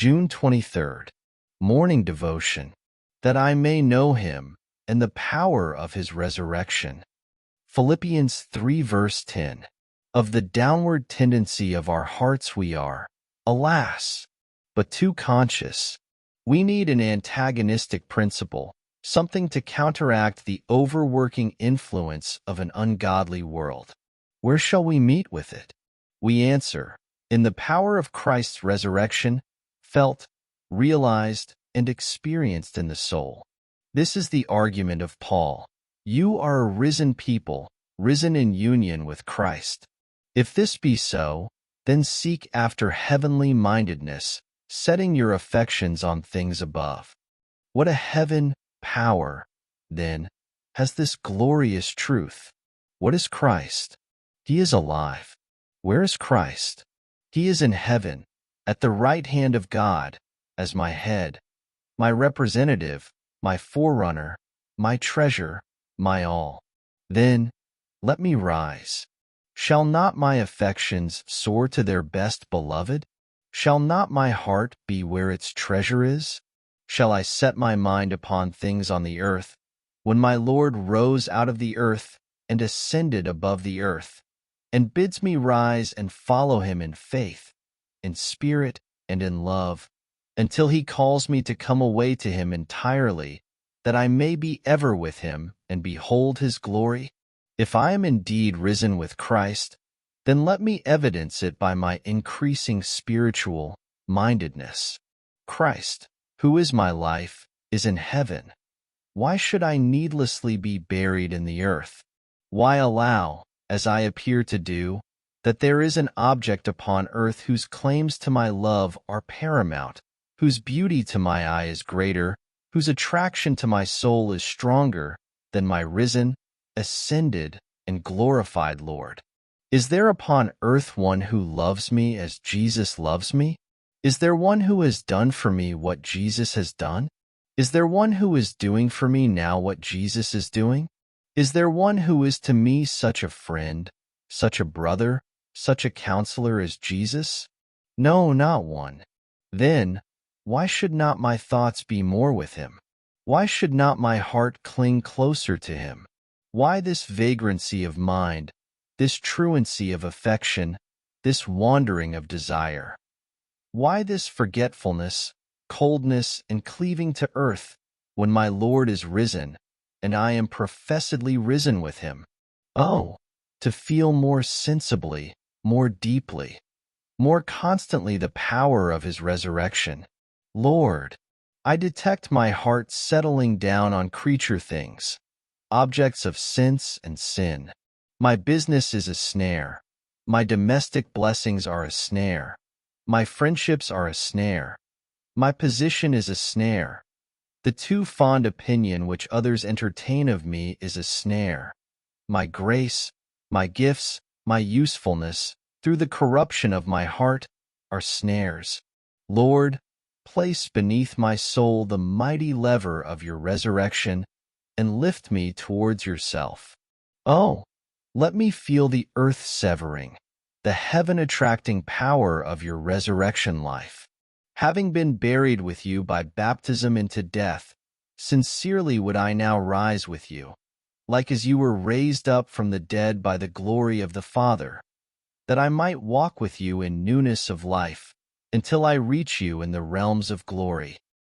June 23rd, Morning Devotion, that I may know him and the power of his resurrection. Philippians 3 verse 10. Of the downward tendency of our hearts we are, alas, but too conscious. We need an antagonistic principle, something to counteract the overworking influence of an ungodly world. Where shall we meet with it? We answer, in the power of Christ's resurrection, felt, realized, and experienced in the soul. This is the argument of Paul. You are a risen people, risen in union with Christ. If this be so, then seek after heavenly mindedness, setting your affections on things above. What a heaven power, then, has this glorious truth. What is Christ? He is alive. Where is Christ? He is in heaven, at the right hand of God, as my head, my representative, my forerunner, my treasure, my all. Then, let me rise. Shall not my affections soar to their best beloved? Shall not my heart be where its treasure is? Shall I set my mind upon things on the earth, when my Lord rose out of the earth and ascended above the earth, and bids me rise and follow him in faith, in spirit, and in love, until he calls me to come away to him entirely, that I may be ever with him and behold his glory? If I am indeed risen with Christ, then let me evidence it by my increasing spiritual-mindedness. Christ, who is my life, is in heaven. Why should I needlessly be buried in the earth? Why allow, as I appear to do, that there is an object upon earth whose claims to my love are paramount, whose beauty to my eye is greater, whose attraction to my soul is stronger than my risen, ascended, and glorified Lord? Is there upon earth one who loves me as Jesus loves me? Is there one who has done for me what Jesus has done? Is there one who is doing for me now what Jesus is doing? Is there one who is to me such a friend, such a brother, such a counselor as Jesus? No, not one. Then, why should not my thoughts be more with him? Why should not my heart cling closer to him? Why this vagrancy of mind, this truancy of affection, this wandering of desire? Why this forgetfulness, coldness, and cleaving to earth, when my Lord is risen, and I am professedly risen with him? Oh, to feel more sensibly, more deeply, more constantly the power of his resurrection. Lord, I detect my heart settling down on creature things, objects of sense and sin. My business is a snare. My domestic blessings are a snare. My friendships are a snare. My position is a snare. The too fond opinion which others entertain of me is a snare. My grace, my gifts, my usefulness, through the corruption of my heart, are snares. Lord, place beneath my soul the mighty lever of your resurrection, and lift me towards yourself. Oh, let me feel the earth-severing, the heaven-attracting power of your resurrection life. Having been buried with you by baptism into death, sincerely would I now rise with you, like as you were raised up from the dead by the glory of the Father, that I might walk with you in newness of life, until I reach you in the realms of glory.